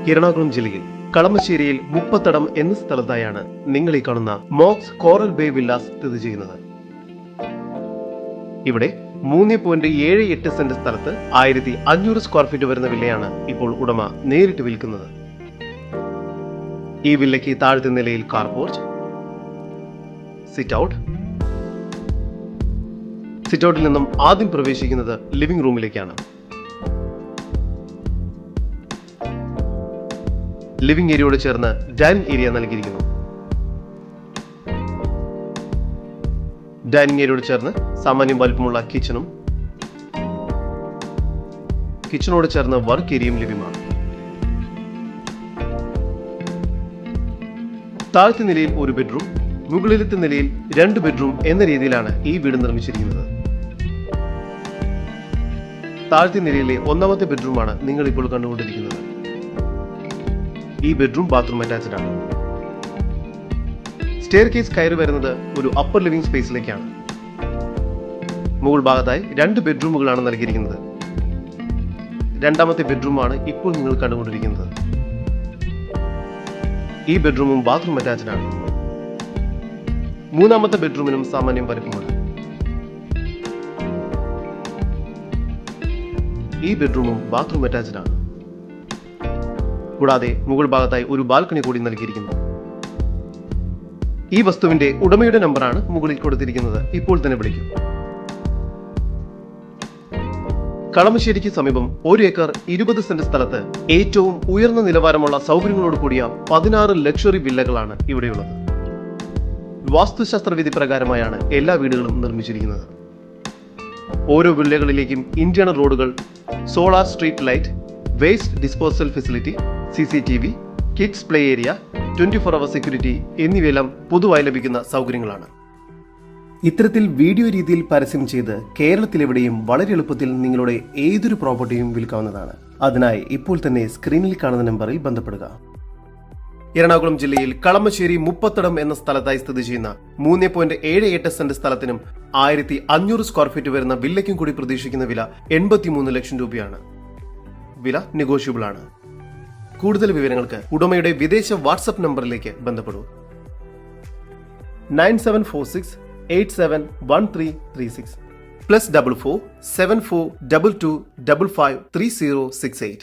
എറണാകുളം ജില്ലയിൽ കളമശ്ശേരിയിൽ മുപ്പത്തടം എന്ന സ്ഥലത്തായാണ് നിങ്ങൾ ഈ കാണുന്ന മോക്സ് കോറൽ ബേ വില്ലാസ് സ്ഥിതി ചെയ്യുന്നത്. ഇവിടെ 3.78 സെന്റ് സ്ഥലത്ത് 1500 സ്ക്വയർ ഫീറ്റ് വരുന്ന വില്ലയാണ് ഇപ്പോൾ ഉടമ നേരിട്ട് വിൽക്കുന്നത്. ഈ വില്ലയ്ക്ക് താഴത്തെ നിലയിൽ കാർ പോർച്ച്, സിറ്റ് ഔട്ടിൽ നിന്നും ആദ്യം പ്രവേശിക്കുന്നത് ലിവിംഗ് റൂമിലേക്കാണ്. ലിവിംഗ് ഏരിയയോട് ചേർന്ന് ഡൈനിങ് ഏരിയ നൽകിയിരിക്കുന്നു. ഡൈനിങ് ഏരിയയോട് ചേർന്ന് സാമാന്യം വലിപ്പമുള്ള കിച്ചണോട് ചേർന്ന് വർക്ക് ഏരിയയും ലഭ്യമാണ്. താഴത്തെ നിലയിൽ ഒരു ബെഡ്റൂം, മുകളിലത്തെ നിലയിൽ 2 ബെഡ്റൂം എന്ന രീതിയിലാണ് ഈ വീട് നിർമ്മിച്ചിരിക്കുന്നത്. താഴത്തെ നിലയിലെ 1ാമത്തെ ബെഡ്റൂമാണ് നിങ്ങൾ ഇപ്പോൾ കണ്ടുകൊണ്ടിരിക്കുന്നത്. ഈ ബെഡ്റൂം ബാത്റൂം അറ്റാച്ച്ഡ് ആണ്. സ്റ്റെയർ കേസ് കയറി വരുന്നത് ഒരു അപ്പർ ലിവിംഗ് സ്പേസിലേക്കാണ്. മുകൾ ഭാഗത്തായി 2 ബെഡ്റൂമുകളാണ് നൽകിയിരിക്കുന്നത്. 2ാമത്തെ ബെഡ്റൂമാണ് ഇപ്പോൾ നിങ്ങൾ കണ്ടുകൊണ്ടിരിക്കുന്നത്. ഈ ബെഡ്റൂമും ബാത്റൂം അറ്റാച്ച്ഡ് ആണ്. 3ാമത്തെ ബെഡ്റൂമിനും സാമാന്യം വലിപ്പമുണ്ട്. ഈ ബെഡ്റൂമും ബാത്റൂം അറ്റാച്ച്ഡ് ആണ്. കൂടാതെ മുകൾ ഭാഗത്തായി ഒരു ബാൽക്കണി കൂടി നൽകിയിരിക്കുന്നു. ഈ വസ്തുവിന്റെ ഉടമയുടെ നമ്പറാണ് മുകളിൽ കൊടുത്തിരിക്കുന്നത്. ഇപ്പോൾ തന്നെ വിളിക്കും. കളമശ്ശേരിക്ക് സമീപം 1 ഏക്കർ 20 സെന്റ് സ്ഥലത്ത് ഏറ്റവും ഉയർന്ന നിലവാരമുള്ള സൗകര്യങ്ങളോട് കൂടിയ 16 ലക്ഷറി വില്ലകളാണ് ഇവിടെയുള്ളത്. വാസ്തുശാസ്ത്രവിധി പ്രകാരമായാണ് എല്ലാ വീടുകളും നിർമ്മിച്ചിരിക്കുന്നത്. ഓരോ വില്ലകളിലേക്കും ഇന്റേണൽ റോഡുകൾ, solar street light, waste disposal facility, CCTV, kids play area, 24 hour security എന്നിവയെല്ലാം പൊതുവായി ലഭിക്കുന്ന സൗകര്യങ്ങളാണ്. ഇത്തരത്തിൽ വീഡിയോ രീതിയിൽ പരസ്യം ചെയ്ത് കേരളത്തിലെവിടെയും വളരെ എളുപ്പത്തിൽ നിങ്ങളുടെ ഏതൊരു പ്രോപ്പർട്ടിയും വിൽക്കാവുന്നതാണ്. അതിനായി ഇപ്പോൾ തന്നെ സ്ക്രീനിൽ കാണുന്ന നമ്പറിൽ ബന്ധപ്പെടുക. എറണാകുളം ജില്ലയിൽ കളമശ്ശേരി മുപ്പത്തടം എന്ന സ്ഥലത്തായി സ്ഥിതി ചെയ്യുന്ന 3.78 സെന്റ് സ്ഥലത്തിനും 1500 സ്ക്വയർ ഫീറ്റ് വരുന്ന വില്ലയ്ക്കും കൂടി പ്രതീക്ഷിക്കുന്ന വില 83 ലക്ഷം രൂപയാണ്. വില നെഗോഷ്യബിൾ ആണ്. കൂടുതൽ വിവരങ്ങൾക്ക് ഉടമയുടെ വിദേശ വാട്സ്ആപ്പ് നമ്പറിലേക്ക് ബന്ധപ്പെടൂ. 9746871336 +44 742255 3068.